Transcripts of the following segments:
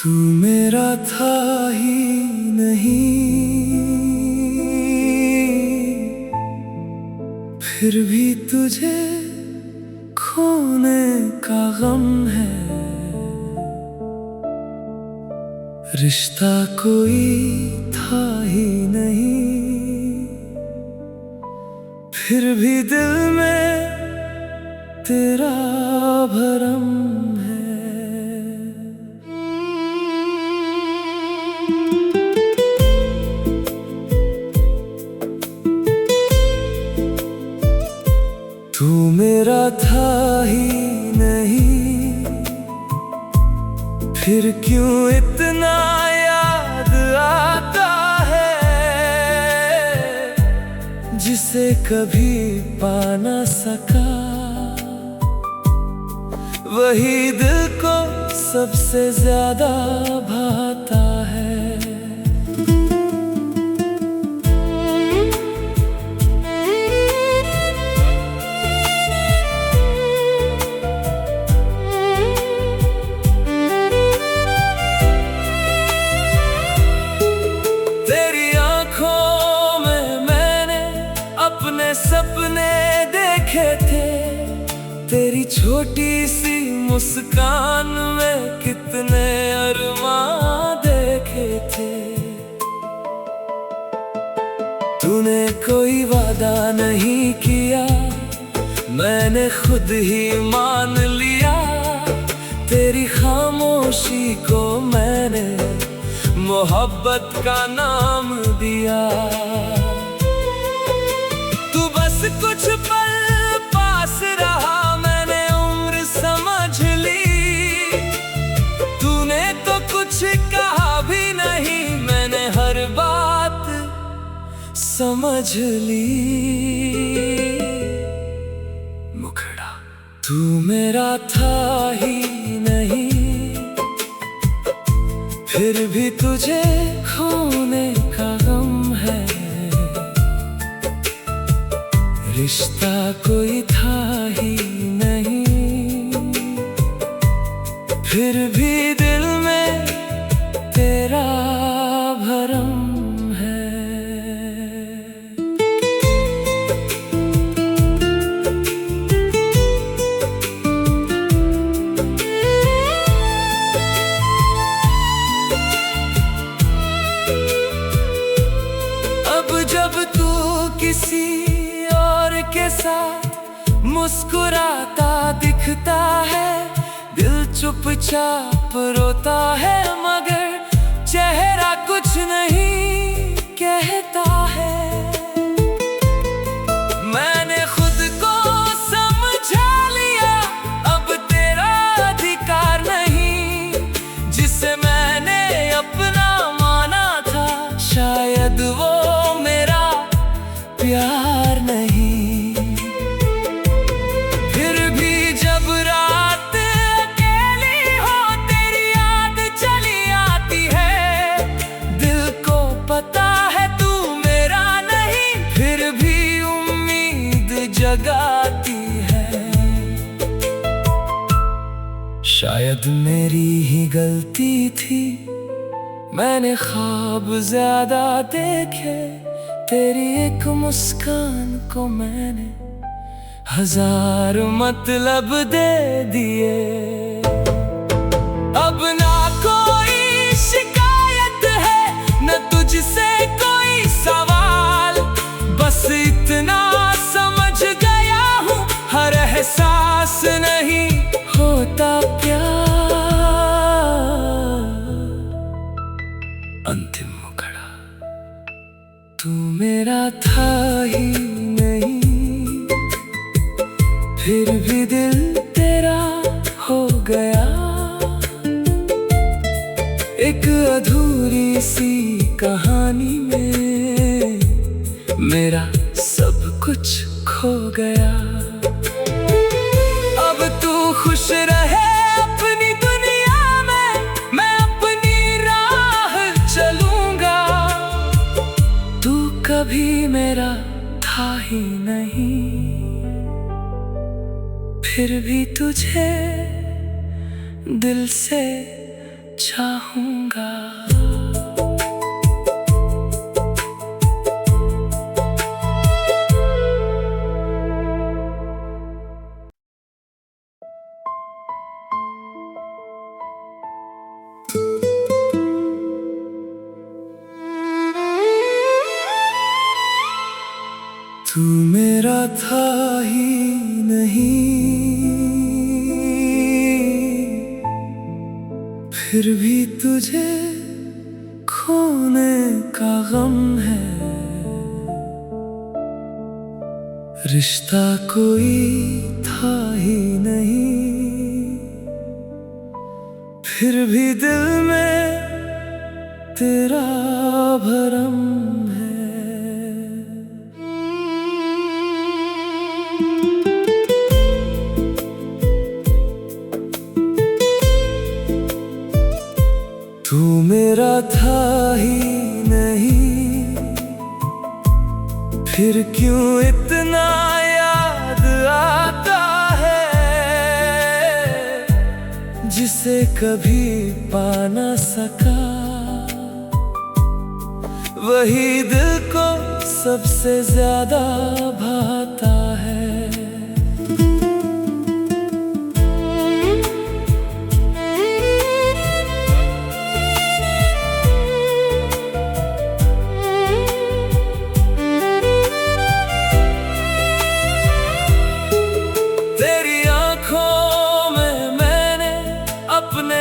तू मेरा था ही नहीं, फिर भी तुझे खोने का गम है। रिश्ता कोई था ही नहीं, फिर भी दिल में तेरा भरम है। तू मेरा था ही नहीं, फिर क्यों इतना याद आता है, जिसे कभी पा न सका। वही दिल को सबसे ज्यादा भाता है। तेरी आंखों में मैंने अपने सपने देखे थे, तेरी छोटी सी मुस्कान में कितने अरमां देखे थे। तूने कोई वादा नहीं किया, मैंने खुद ही मान लिया। तेरी खामोशी को मैंने मोहब्बत का नाम दिया। तू बस कुछ पल पास रहा, मैंने उम्र समझ ली। तूने तो कुछ कहा भी नहीं, मैंने हर बात समझ ली। मुखड़ा तू मेरा था ही नहीं, फिर भी तुझे खोने का गम है। रिश्ता कोई था ही नहीं, फिर भी दिल में तेरा भरम है। अब जब तू किसी और के साथ मुस्कुराता दिखता है, दिल चुपचाप रोता है, मगर चेहरा कुछ नहीं कहता है। मैंने खुद को समझा लिया, अब तेरा अधिकार नहीं। जिसे मैंने अपना माना था, शायद वो मेरा प्यार नहीं। फिर भी जब रात अकेली हो, तेरी याद चली आती है। दिल को पता है तू मेरा नहीं, फिर भी उम्मीद जगाती है। शायद मेरी ही गलती थी, मैंने ख्वाब ज्यादा देखे। तेरी एक मुस्कान को मैंने हजार मतलब दे दिए। अब ना कोई शिकायत है, न तुझसे कोई सवाल। बस इतना समझ गया हूँ, हर एहसास नहीं होता प्यार। अंतिम मुखड़ा तू मेरा था ही नहीं, फिर भी दिल तेरा हो गया। एक अधूरी सी कहानी में मेरा सब कुछ खो गया। अब तू खुश रहे अपनी दुनिया में, मैं अपनी राह चलूंगा। तू कभी मेरा था ही नहीं, फिर भी तुझे दिल से चाहूंगा। तू मेरा था ही नहीं, फिर भी तुझे खोने का गम है। रिश्ता कोई था ही नहीं, फिर भी दिल में तेरा भरम है। तू मेरा था ही नहीं, फिर क्यों इतना याद आता है, जिसे कभी पा ना सका। वही दिल को सबसे ज्यादा भाता है।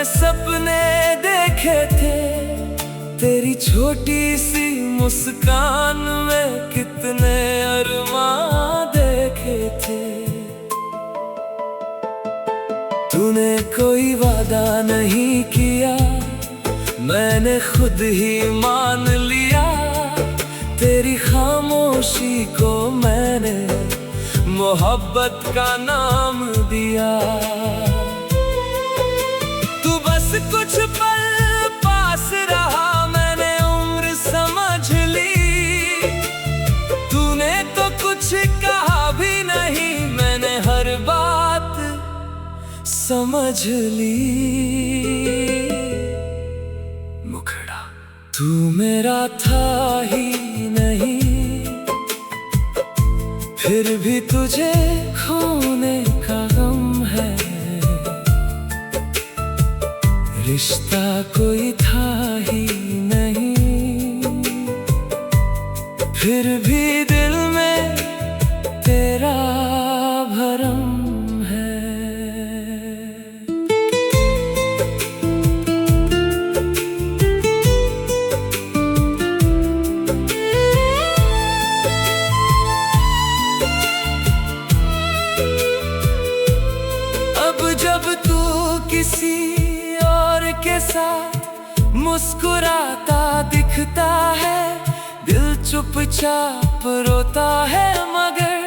सपने देखे थे, तेरी छोटी सी मुस्कान में कितने अरमां देखे थे। तूने कोई वादा नहीं किया, मैंने खुद ही मान लिया। तेरी खामोशी को मैंने मोहब्बत का नाम दिया। कुछ पल पास रहा, मैंने उम्र समझ ली। तूने तो कुछ कहा भी नहीं, मैंने हर बात समझ ली। मुखड़ा तू मेरा था ही नहीं, फिर भी तुझे खोने का गम है। रिश्ता कोई था ही नहीं, फिर भी दिल में तेरा भरम है। अब जब तू किसी के साथ मुस्कुराता दिखता है, दिल चुपचाप रोता है, मगर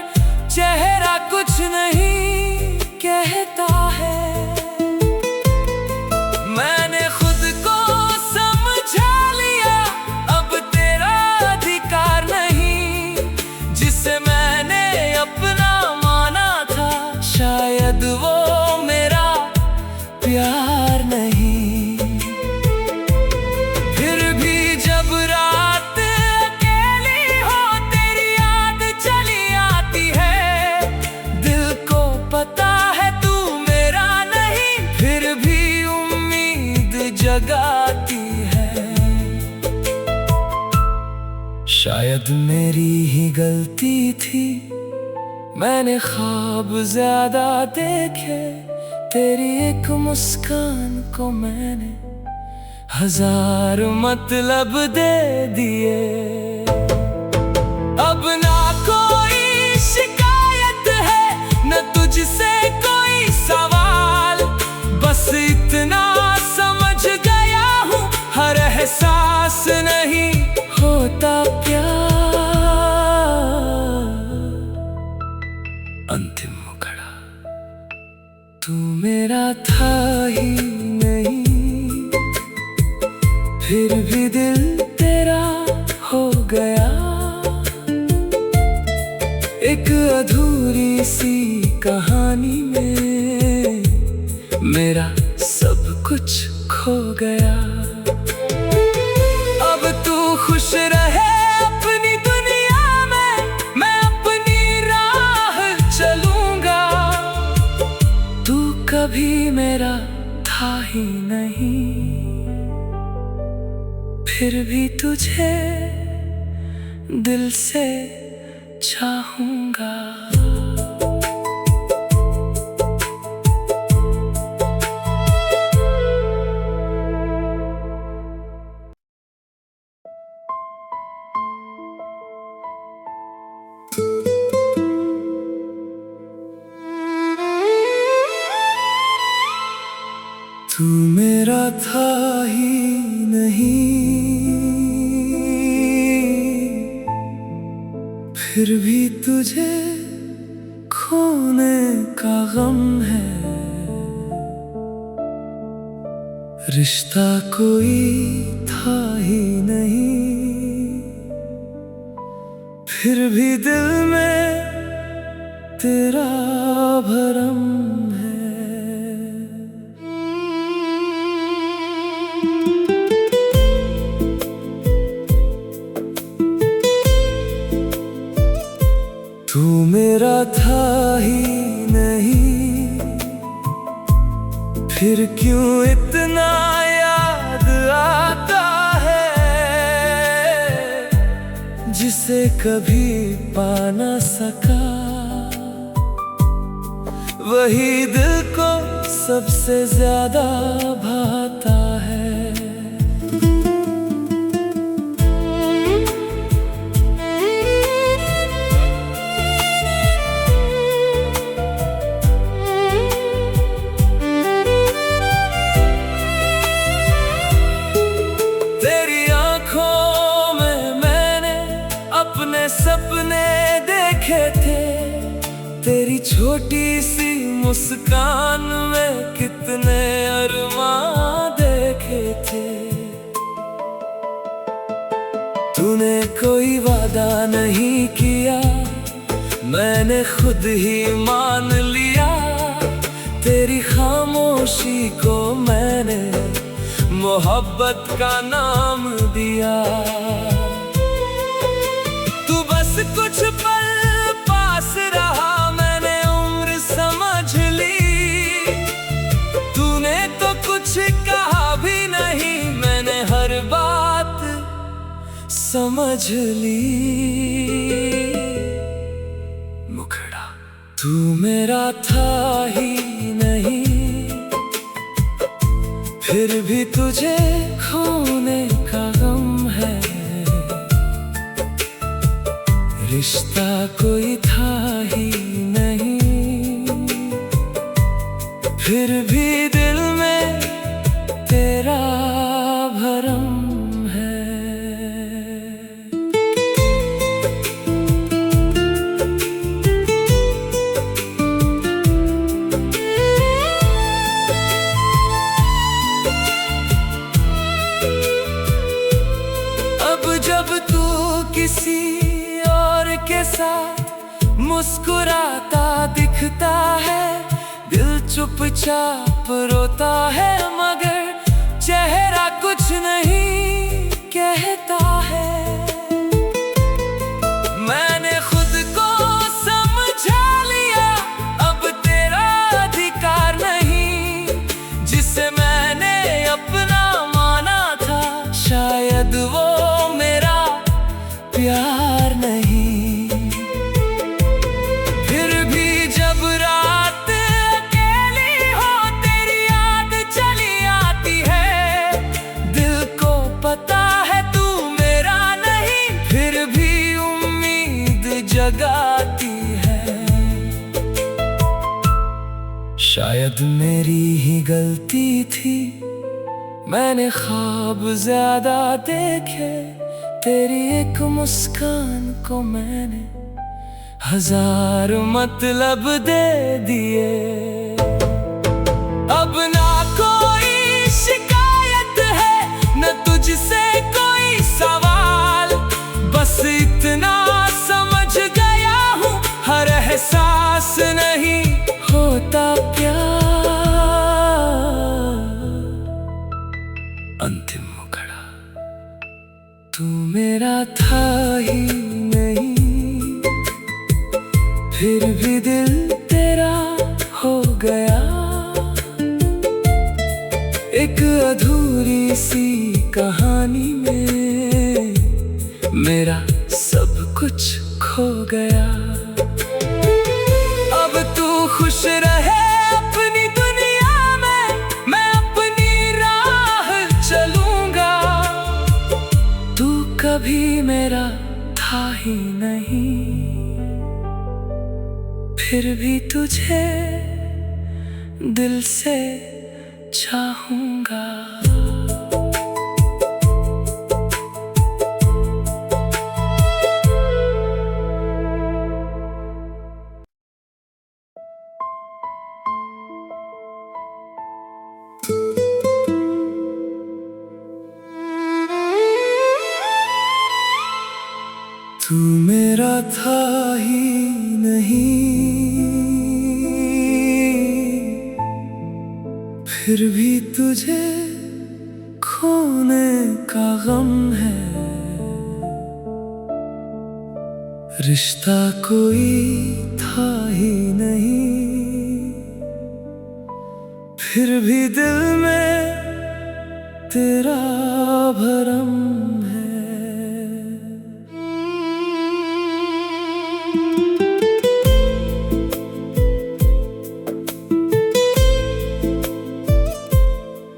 चेहरा कुछ नहीं कहता है। मैंने खुद को समझा लिया, अब तेरा अधिकार नहीं। जिसे मैंने अपना माना था, शायद वो मेरा प्यार नहीं। जगाती है, शायद मेरी ही गलती थी। मैंने ख्वाब ज्यादा देखे, तेरी एक मुस्कान को मैंने हजार मतलब दे दिए। अब ना कोई शिकायत है, न तुझसे कोई सवाल। बस इतना हर एहसास नहीं होता प्यार। अंतिम मुखड़ा तू मेरा था ही नहीं, फिर भी दिल तेरा हो गया। एक अधूरी सी कहानी में मेरा सब कुछ खो गया। अब तू खुश रहे अपनी दुनिया में, मैं अपनी राह चलूंगा। तू कभी मेरा था ही नहीं, फिर भी तुझे दिल से चाहूंगा। तू मेरा था ही नहीं, फिर भी तुझे खोने का गम है। रिश्ता कोई था ही नहीं, फिर भी दिल में तेरा भरम है। तू मेरा था ही नहीं, फिर क्यों इतना याद आता है, जिसे कभी पा न सका। वही दिल को सबसे ज्यादा भाता है। सपने देखे थे, तेरी छोटी सी मुस्कान में कितने अरमां देखे थे। तूने कोई वादा नहीं किया, मैंने खुद ही मान लिया। तेरी खामोशी को मैंने मोहब्बत का नाम दिया। कुछ पल पास रहा, मैंने उम्र समझ ली। तूने तो कुछ कहा भी नहीं, मैंने हर बात समझ ली। मुखड़ा तू मेरा था ही नहीं, फिर भी तुझे खोने का गम है। रिश्ता कोई था ही नहीं, फिर भी दिल में तेरा भरम है। अब जब तू किसी के साथ मुस्कुराता दिखता है, दिल चुपचाप रोता है, मगर चेहरा कुछ नहीं कहता है। मैंने खुद को समझा लिया, अब तेरा अधिकार नहीं। जिसे मैंने अपना माना था, शायद वो मेरा प्यार नहीं। जगाती है, शायद मेरी ही गलती थी। मैंने ख्वाब ज्यादा देखे, तेरी एक मुस्कान को मैंने हजार मतलब दे दिए। अब ना कोई शिकायत है, न तुझसे कोई सवाल। बस इतना समझ गया हूँ, हर एहसास नहीं होता प्यार। मेरा था ही नहीं, फिर भी दिल तेरा हो गया। एक अधूरी सी कहानी में मेरा सब कुछ खो गया। अब तू खुश रहे अपनी दुनिया में, मैं अपनी राह चलूंगा। तू कभी मेरा था ही नहीं, फिर भी तुझे दिल से चाहूंगा। तू मेरा था ही नहीं, फिर भी तुझे खोने का गम है। रिश्ता कोई था ही नहीं, फिर भी दिल में तेरा भरम है।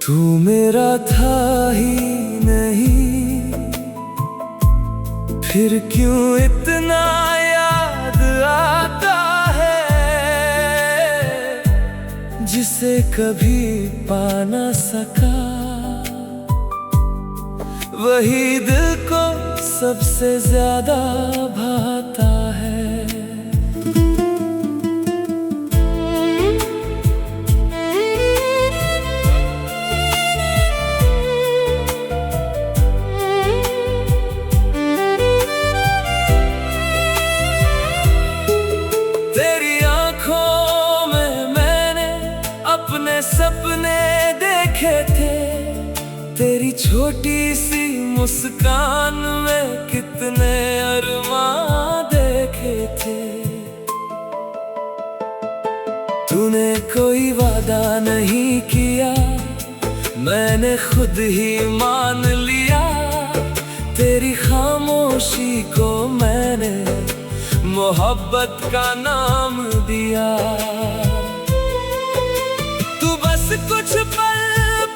तू मेरा था ही नहीं, फिर क्यों इतना याद आता है, जिसे कभी पा ना सका। वही दिल को सबसे ज्यादा भाता है। सपने देखे थे, तेरी छोटी सी मुस्कान में कितने अरमां देखे थे। तूने कोई वादा नहीं किया, मैंने खुद ही मान लिया। तेरी खामोशी को मैंने मोहब्बत का नाम दिया। कुछ पल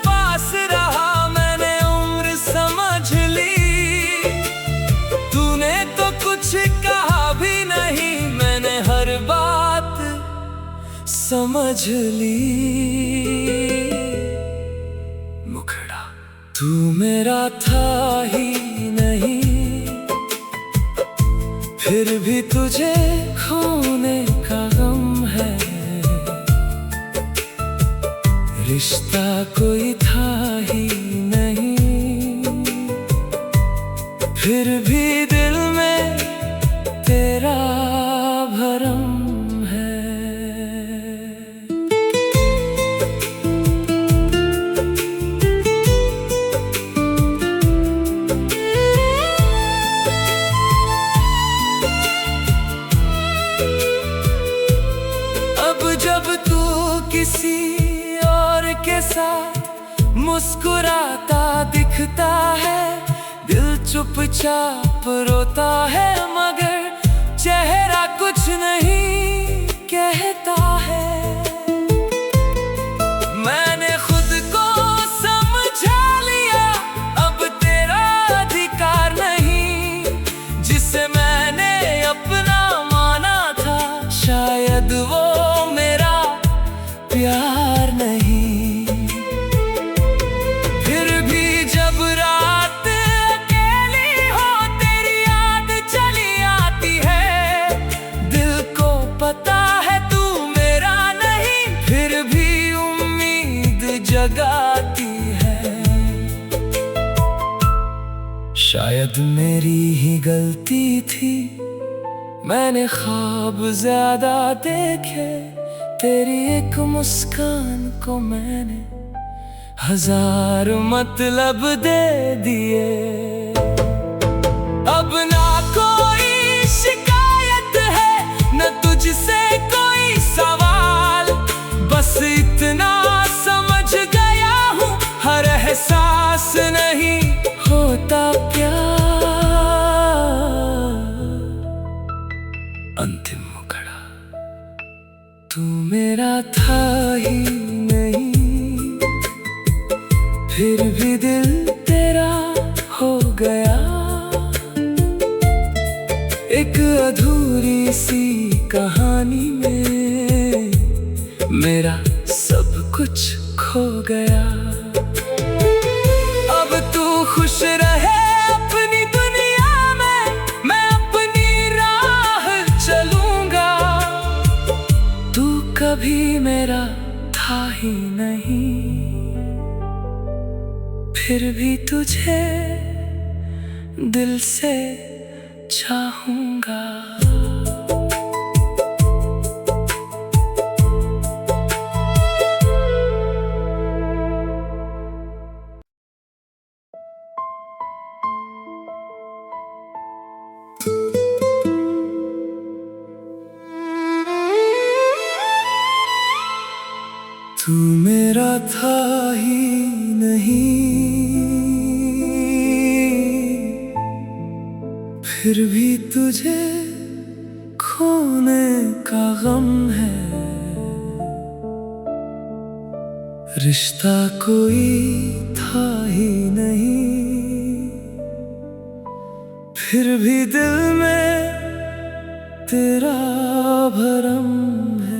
पास रहा, मैंने उम्र समझ ली। तूने तो कुछ कहा भी नहीं, मैंने हर बात समझ ली। मुखड़ा तू मेरा था ही नहीं, फिर भी तुझे खोने का गम है। रिश्ता कोई था ही नहीं, फिर भी दिल में तेरा भरम है। अब जब तू किसी के साथ मुस्कुराता दिखता है, दिल चुपचाप रोता है, मगर चेहरा कुछ नहीं कहता है। मैंने खुद को समझा लिया, अब तेरा अधिकार नहीं। जिसे मैंने अपना माना था, शायद वो मेरा प्यार नहीं। जगाती है, शायद मेरी ही गलती थी। मैंने ख्वाब ज्यादा देखे, तेरी एक मुस्कान को मैंने हजार मतलब दे दिए। मेरा था ही नहीं, फिर भी दिल तेरा हो गया। एक अधूरी सी कहानी में मेरा सब कुछ खो गया। अब तू खुश रहे अपनी दुनिया में, मैं अपनी राह चलूंगा। तू कभी मेरा था ही नहीं, फिर भी तुझे दिल से चाहूंगा। तू मेरा था ही नहीं, फिर भी तुझे खोने का गम है। रिश्ता कोई था ही नहीं, फिर भी दिल में तेरा भरम है।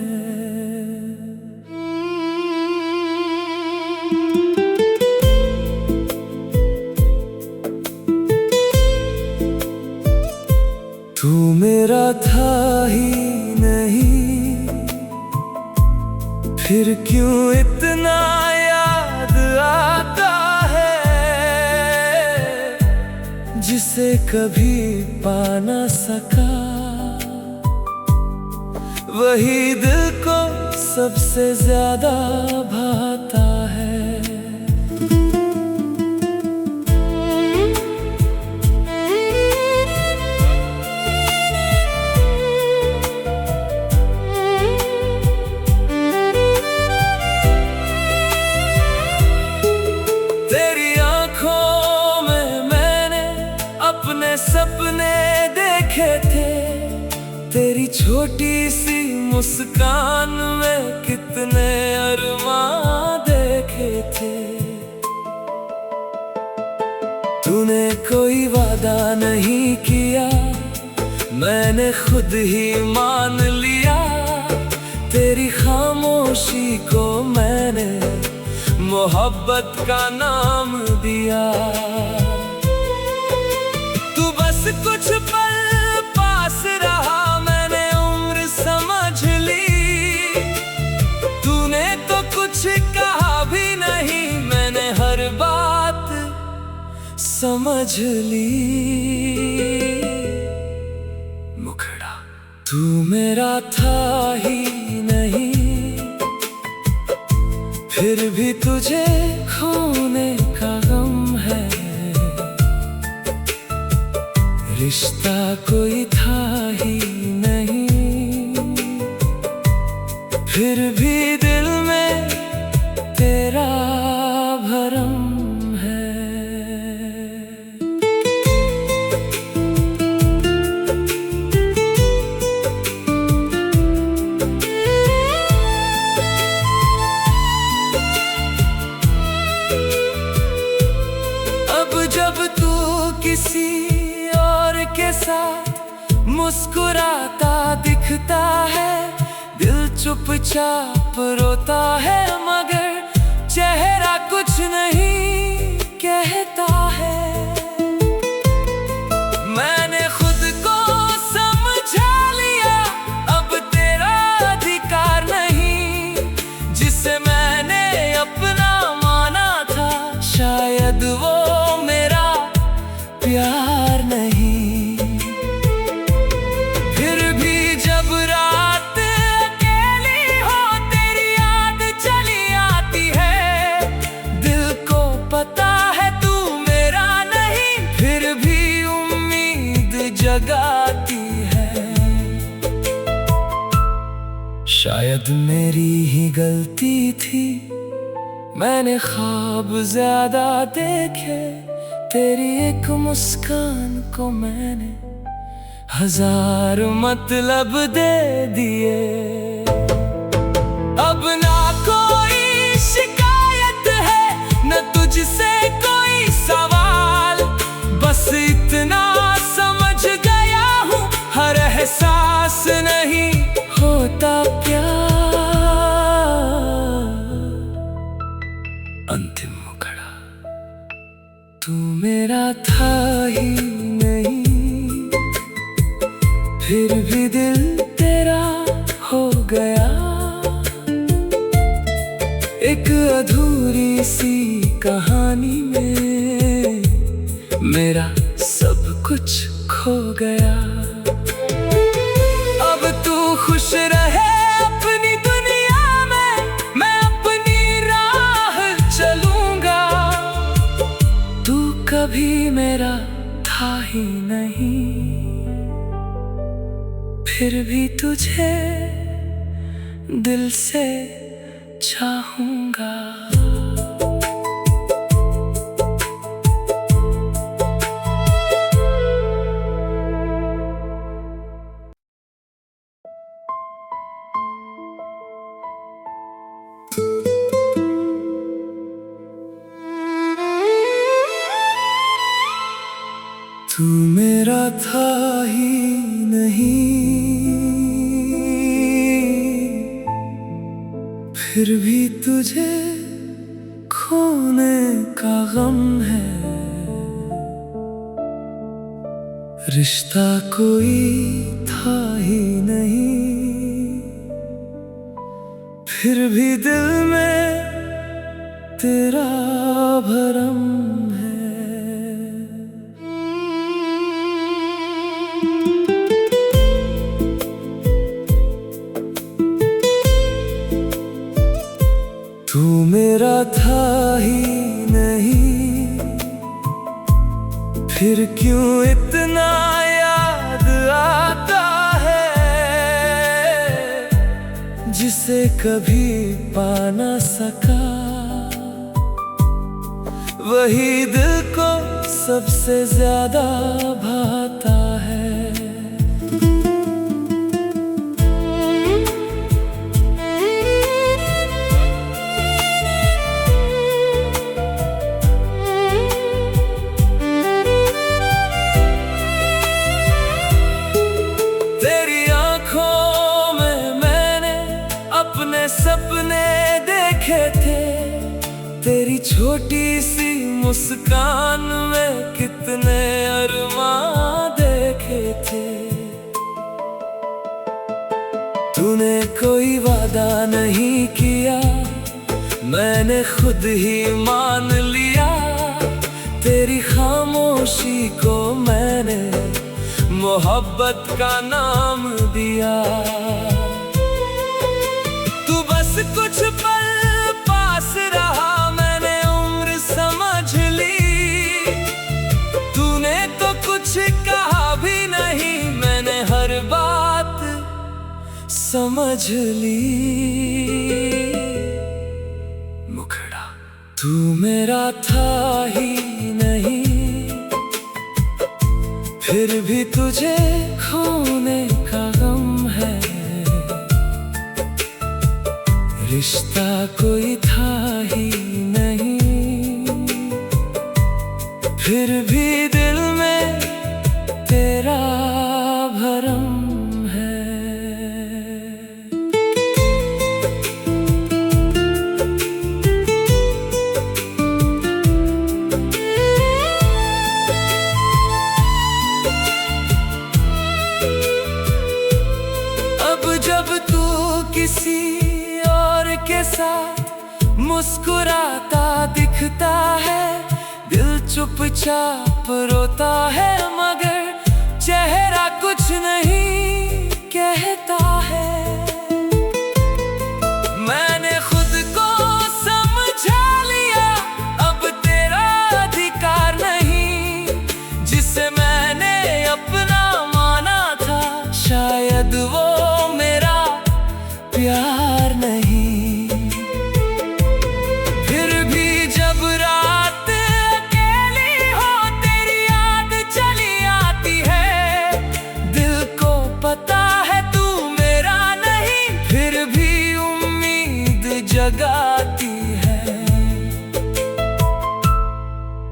तू मेरा था ही नहीं, फिर क्यों इतना याद आता है, जिसे कभी पा ना सका। वही दिल को सबसे ज्यादा भाता है। सपने देखे थे, तेरी छोटी सी मुस्कान में कितने अरमां देखे थे। तूने कोई वादा नहीं किया, मैंने खुद ही मान लिया। तेरी खामोशी को मैंने मोहब्बत का नाम दिया। कुछ पल पास रहा, मैंने उम्र समझ ली। तूने तो कुछ कहा भी नहीं, मैंने हर बात समझ ली। मुखड़ा तू मेरा था ही नहीं, फिर भी तुझे खोने का गम है। रिश्ता कोई था ही नहीं, फिर भी दिल में तेरा भरम है। अब जब तू किसी के साथ मुस्कुराता दिखता है, दिल चुपचाप रोता है, मगर चेहरा कुछ नहीं कहता है। मैंने खुद को समझा लिया, अब तेरा अधिकार नहीं। जिसे मैंने अपना माना था, शायद वो मेरा प्यार नहीं। जगाती है, शायद मेरी ही गलती थी। मैंने ख्वाब ज्यादा देखे, तेरी एक मुस्कान को मैंने हजार मतलब दे दिए। एहसास नहीं होता प्यार। अंतिम मुखड़ा तू मेरा था ही नहीं, फिर भी दिल तेरा हो गया। एक अधूरी सी कहानी में मेरा सब कुछ खो गया। अब तू खुश रहे अपनी दुनिया में, मैं अपनी राह चलूंगा। तू कभी मेरा था ही नहीं, फिर भी तुझे दिल से चाहूंगा। तू मेरा था ही नहीं, फिर भी तुझे खोने का गम है। रिश्ता कोई था ही नहीं, फिर भी दिल में तेरा भरम है। तू मेरा था ही नहीं, फिर क्यों इतना याद आता है, जिसे कभी पा ना सका। वही दिल को सबसे ज्यादा भाता है। सपने देखे थे, तेरी छोटी सी मुस्कान में कितने अरमां देखे थे। तूने कोई वादा नहीं किया, मैंने खुद ही मान लिया। तेरी खामोशी को मैंने मोहब्बत का नाम दिया। कुछ पल पास रहा, मैंने उम्र समझ ली। तूने तो कुछ कहा भी नहीं, मैंने हर बात समझ ली। मुखड़ा तू मेरा था ही नहीं, फिर भी तुझे खोने का गम है। रिश्ता कोई था ही नहीं, फिर भी दिल में तेरा भरम है। अब जब तू किसी के साथ मुस्कुराता दिखता है, दिल चुपचाप रोता है, मगर चेहरा कुछ नहीं कहता है। मैंने खुद को समझा लिया, अब तेरा अधिकार नहीं। जिसे मैंने अपना माना था, शायद वो मेरा प्यार नहीं। जगाती है,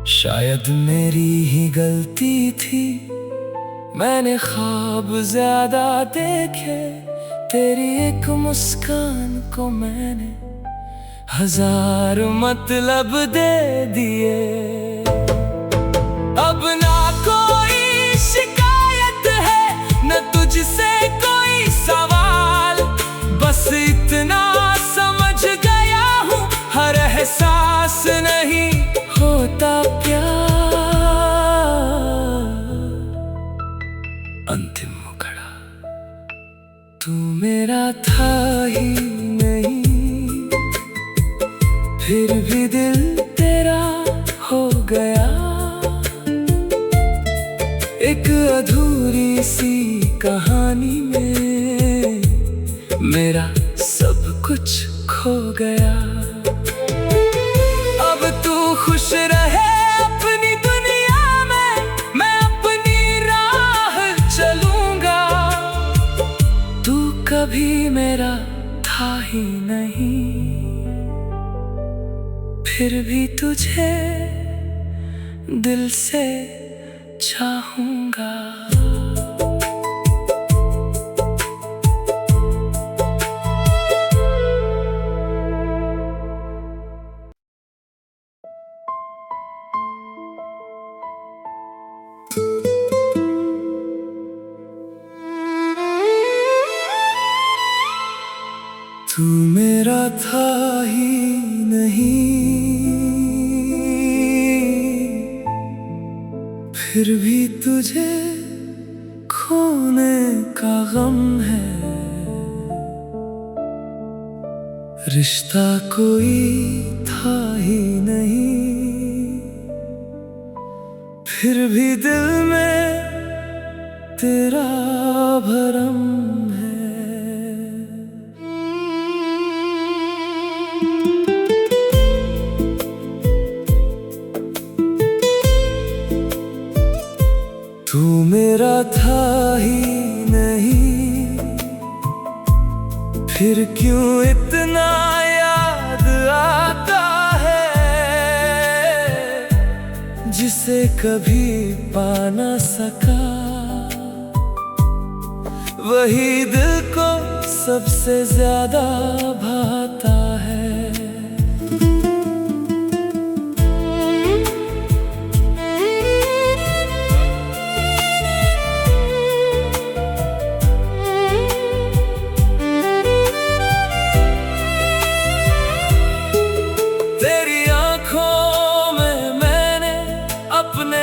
शायद मेरी ही गलती थी, मैंने ख्वाब ज्यादा देखे, तेरी एक मुस्कान को मैंने हजार मतलब दे दिए। अब ना कोई शिकायत है, न तुझसे कोई सवाल, बस इतना समझ गया हूँ, हर एहसास नहीं होता प्यार। अंतिम मुखड़ा तू मेरा था ही नहीं, फिर भी दिल तेरा हो गया। एक अधूरी सी कहानी में मेरा सब कुछ खो गया। अब तू खुश रहे अपनी दुनिया में, मैं अपनी राह चलूंगा। तू कभी मेरा था ही नहीं, फिर भी तुझे दिल से चाहूंगा। तू मेरा था ही नहीं, फिर भी तुझे खोने का गम है। रिश्ता कोई था ही नहीं, फिर भी दिल में तेरा भरम है। तू मेरा था ही नहीं, फिर क्यों इतना याद आता है, जिसे कभी पा ना सका। वही दिल को सबसे ज्यादा भाता है।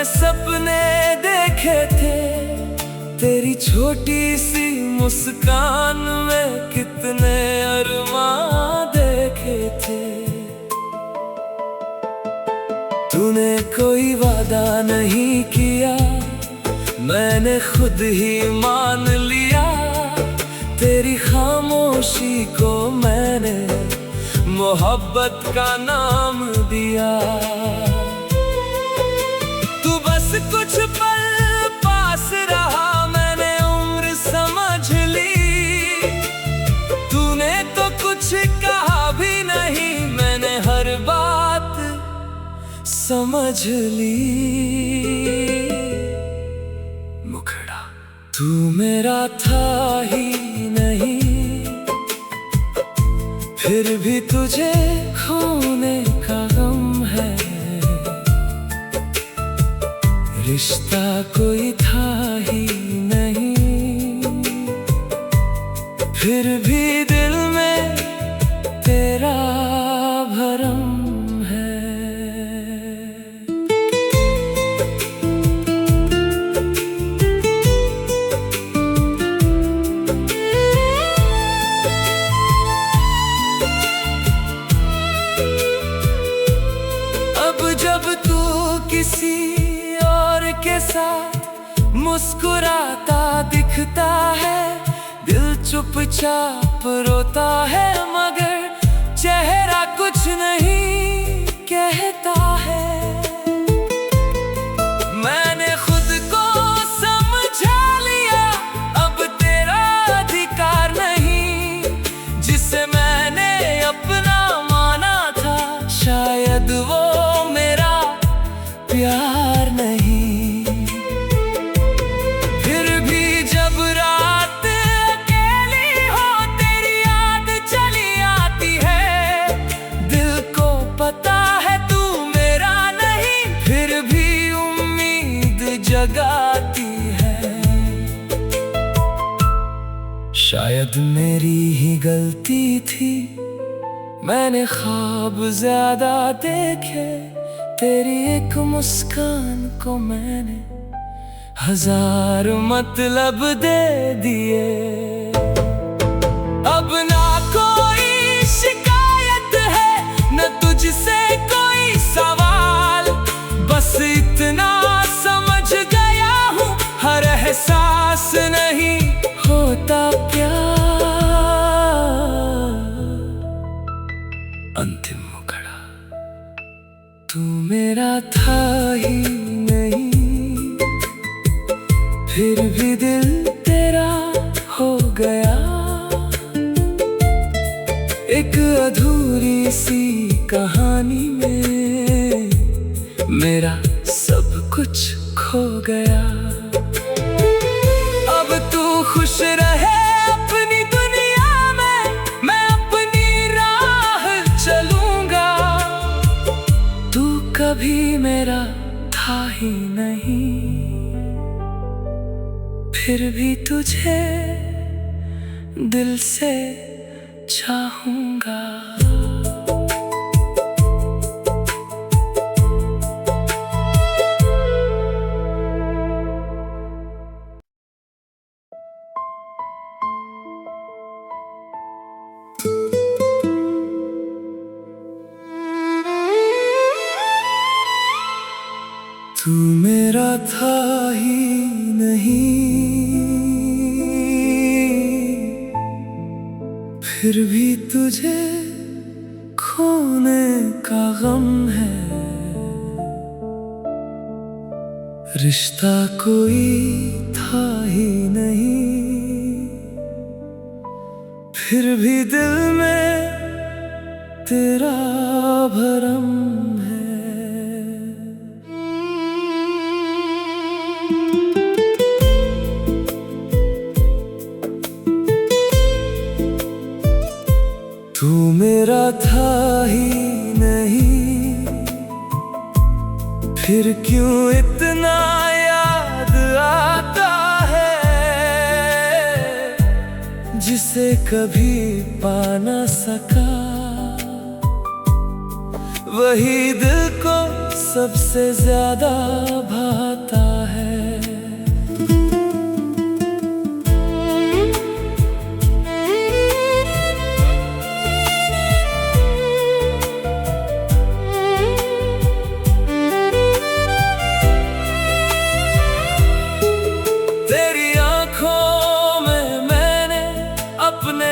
सपने देखे थे, तेरी छोटी सी मुस्कान में कितने अरमां देखे थे। तूने कोई वादा नहीं किया, मैंने खुद ही मान लिया। तेरी खामोशी को मैंने मोहब्बत का नाम दिया। कुछ पल पास रहा, मैंने उम्र समझ ली। तूने तो कुछ कहा भी नहीं, मैंने हर बात समझ ली। मुखड़ा तू मेरा था ही नहीं, फिर भी तुझे खोने का गम है। रिश्ता कोई था ही नहीं, फिर भी दिल में तेरा भरम है। अब जब तू किसी के साथ मुस्कुराता दिखता है, दिल चुपचाप रोता है, मगर चेहरा कुछ नहीं कहता है। मैंने खुद को समझा लिया, अब तेरा अधिकार नहीं। जिसे मैंने अपना माना था, शायद वो मेरा प्यार नहीं। फिर शायद मेरी ही गलती थी, मैंने ख्वाब ज्यादा देखे। तेरी एक मुस्कान को मैंने हजार मतलब दे दिए। अब ना कोई शिकायत है, न तुझसे कोई सवाल, बस इतना समझ गया हूँ, हर एहसास नहीं होता प्यार। अंतिम मुखड़ा तू मेरा था ही नहीं, फिर भी दिल तेरा हो गया। एक अधूरी सी कहानी में मेरा सब कुछ खो गया। अब तू खुश रहे अपनी दुनिया में, मैं अपनी राह चलूंगा। तू कभी मेरा था ही नहीं, फिर भी तुझे दिल से चाहूंगा। तू मेरा था ही नहीं, फिर भी तुझे खोने का गम है। रिश्ता कोई था ही नहीं, फिर भी दिल में तेरा भरम है। तू मेरा था ही नहीं, फिर क्यों इतना याद आता है, जिसे कभी पा ना सका। वही दिल को सबसे ज्यादा भाता है।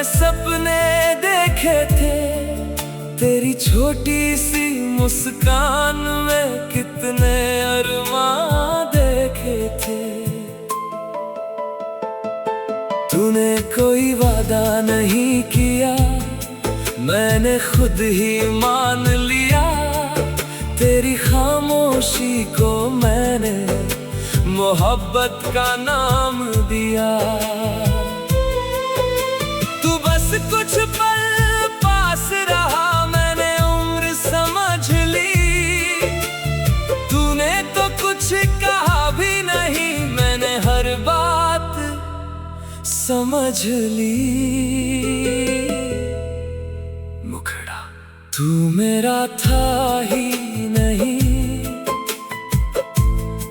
सपने देखे थे, तेरी छोटी सी मुस्कान में कितने अरमां देखे थे। तूने कोई वादा नहीं किया, मैंने खुद ही मान लिया। तेरी खामोशी को मैंने मोहब्बत का नाम दिया। कुछ पल पास रहा, मैंने उम्र समझ ली। तूने तो कुछ कहा भी नहीं, मैंने हर बात समझ ली। मुखड़ा तू मेरा था ही नहीं,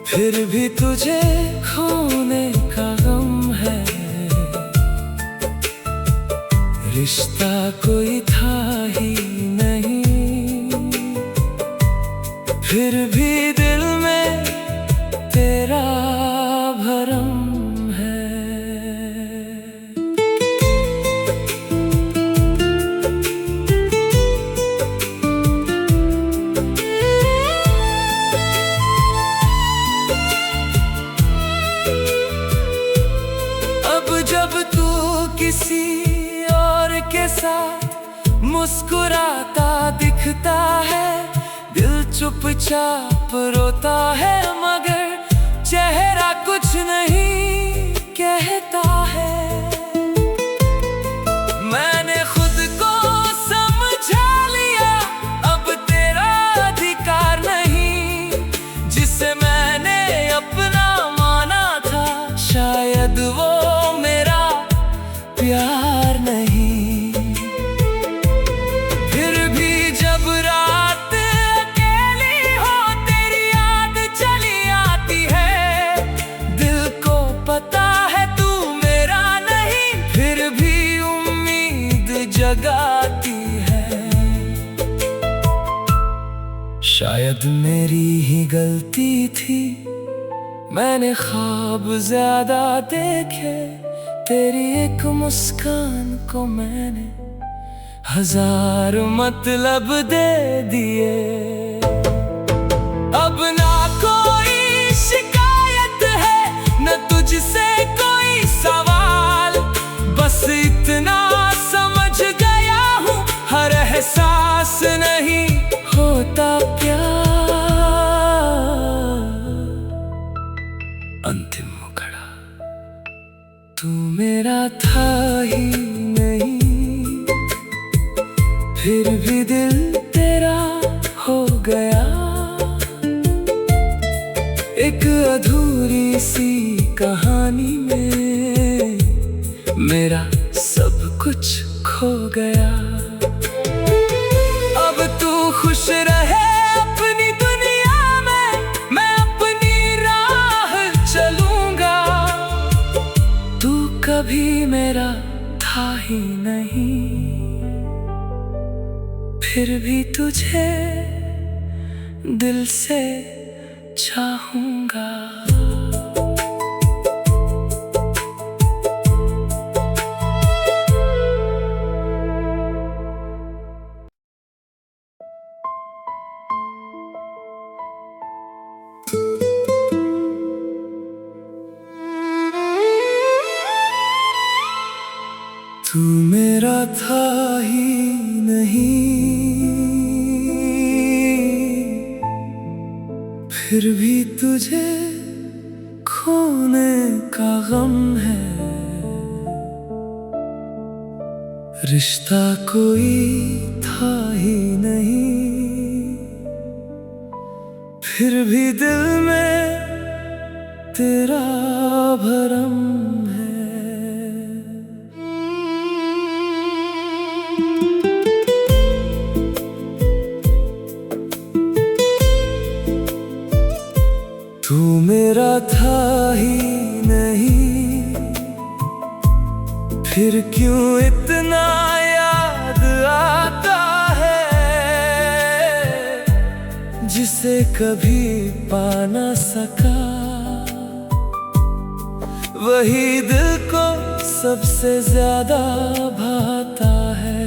फिर भी तुझे खोने का गम है। रिश्ता कोई था ही नहीं, फिर भी दिल में तेरा भरम है। अब जब तू किसी के साथ मुस्कुराता दिखता है, दिल चुपचाप रोता है, मगर चेहरा कुछ नहीं कहता है। मैंने खुद को समझा लिया, अब तेरा अधिकार नहीं, जिसे मैंने अपना माना था। शायद वो मेरा प्यार नहीं। फिर भी जब रात अकेली हो तेरी याद चली आती है, दिल को पता है तू मेरा नहीं, फिर भी उम्मीद जगाती है। शायद मेरी ही गलती थी, मैंने ख्वाब ज्यादा देखे, तेरी एक मुस्कान को मैंने हजार मतलब दे दिए। अब ना कोई शिकायत है, न तुझसे कोई सवाल, बस इतना समझ गया हूँ हर एहसास नहीं होता प्यार। अंतिम मुखड़ा तू मेरा था ही नहीं, फिर भी दिल तेरा हो गया। एक अधूरी सी कहानी में मेरा सब कुछ खो गया। अब तू खुश रहे अपनी दुनिया में, मैं अपनी राह चलूंगा। तू कभी मेरा था ही नहीं, फिर भी तुझे दिल से चाहूंगा। तू मेरा था ही नहीं, फिर भी तुझे खोने का गम है। रिश्ता कोई था ही नहीं, फिर भी दिल में तेरा भरम है। तू मेरा था ही नहीं, फिर क्यों इतना याद आता है, जिसे कभी पा न सका। वही दिल को सबसे ज्यादा भाता है।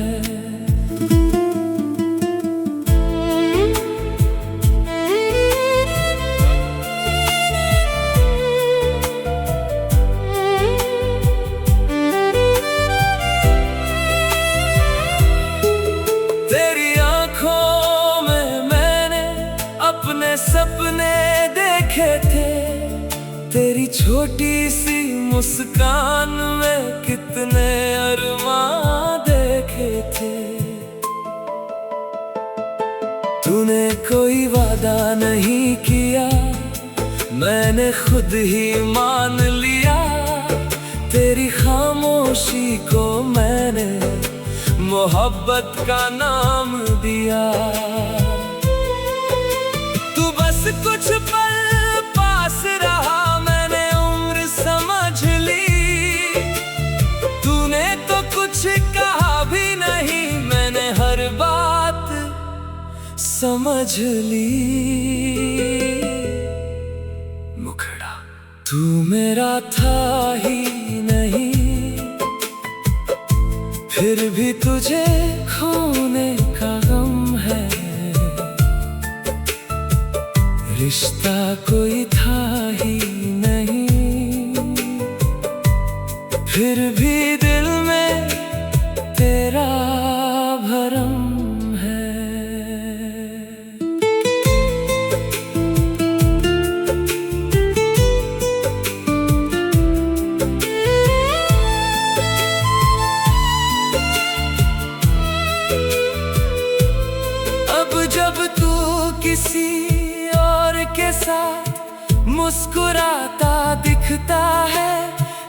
सपने देखे थे, तेरी छोटी सी मुस्कान में कितने अरमां देखे थे। तूने कोई वादा नहीं किया, मैंने खुद ही मान लिया। तेरी खामोशी को मैंने मोहब्बत का नाम दिया। कुछ पल पास रहा, मैंने उम्र समझ ली। तूने तो कुछ कहा भी नहीं, मैंने हर बात समझ ली। मुखड़ा तू मेरा था ही नहीं, फिर भी तुझे खोने का गम है। रिश्ता कोई था ही नहीं, फिर भी दिल में तेरा भरम है। अब जब तू किसी के साथ मुस्कुराता दिखता है,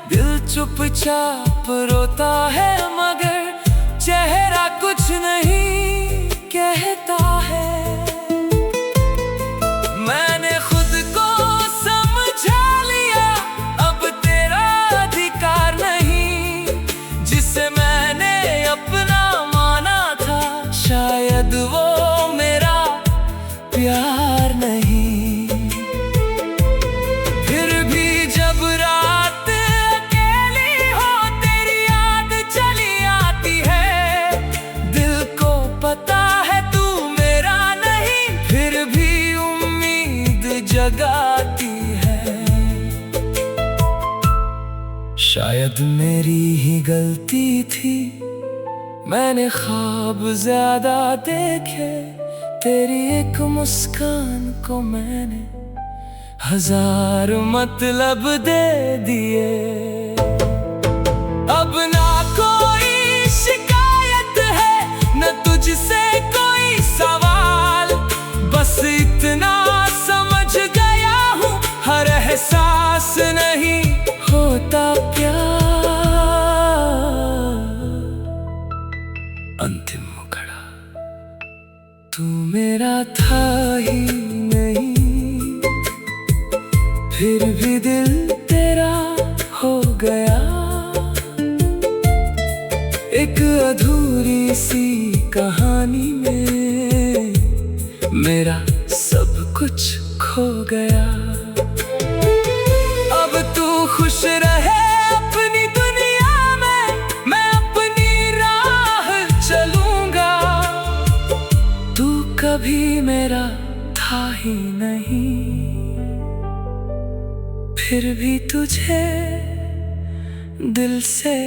दिल चुपचाप रोता है मगर चेहरा कुछ नहीं कहता है। मैंने खुद को समझा लिया, अब तेरा अधिकार नहीं। जिसे मैंने अपना माना था, शायद वो मेरा प्यार नहीं। फिर भी जब रात अकेली हो तेरी याद चली आती है, दिल को पता है तू मेरा नहीं, फिर भी उम्मीद जगाती है। शायद मेरी ही गलती थी, मैंने ख्वाब ज्यादा देखे, तेरी एक मुस्कान को मैंने हजार मतलब दे दिए। अब ना कोई शिकायत है, न तुझसे कोई सवाल, बस इतना समझ गया हूँ, हर एहसास नहीं होता प्यार। अंतिम मुखड़ा तू मेरा था ही नहीं, फिर भी दिल तेरा हो गया। एक अधूरी सी कहानी में मेरा सब कुछ खो गया। अब तू खुश रहे अपनी दुनिया में, मैं अपनी राह चलूंगा। तू कभी मेरा था ही नहीं, फिर भी तुझे दिल से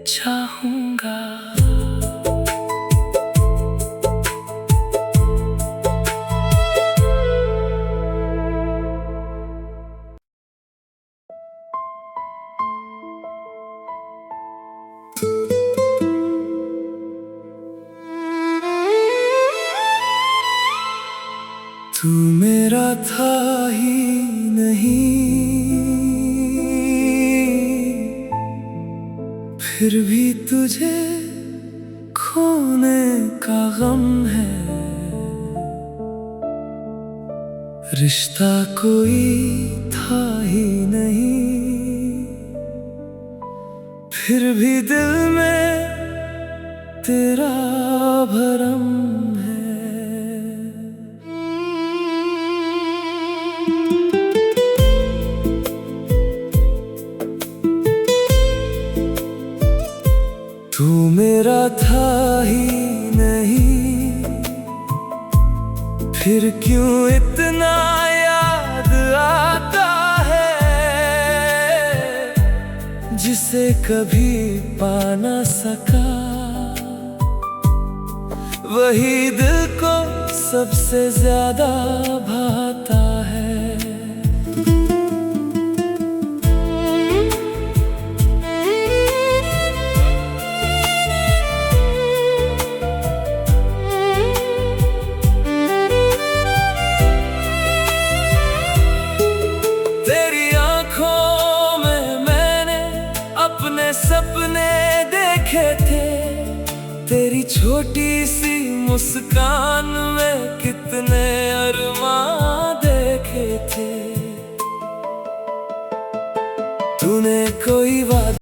चाहूंगा। तू मेरा था ही नहीं, फिर भी तुझे खोने का गम है। रिश्ता कोई था ही नहीं, फिर भी दिल में तेरा भरम है। तू मेरा था ही नहीं, फिर क्यों इतना याद आता है, जिसे कभी पा ना सका। वही दिल को सबसे ज्यादा भाता है। सपने देखे थे, तेरी छोटी सी मुस्कान में कितने अरमां देखे थे। तूने कोई वादा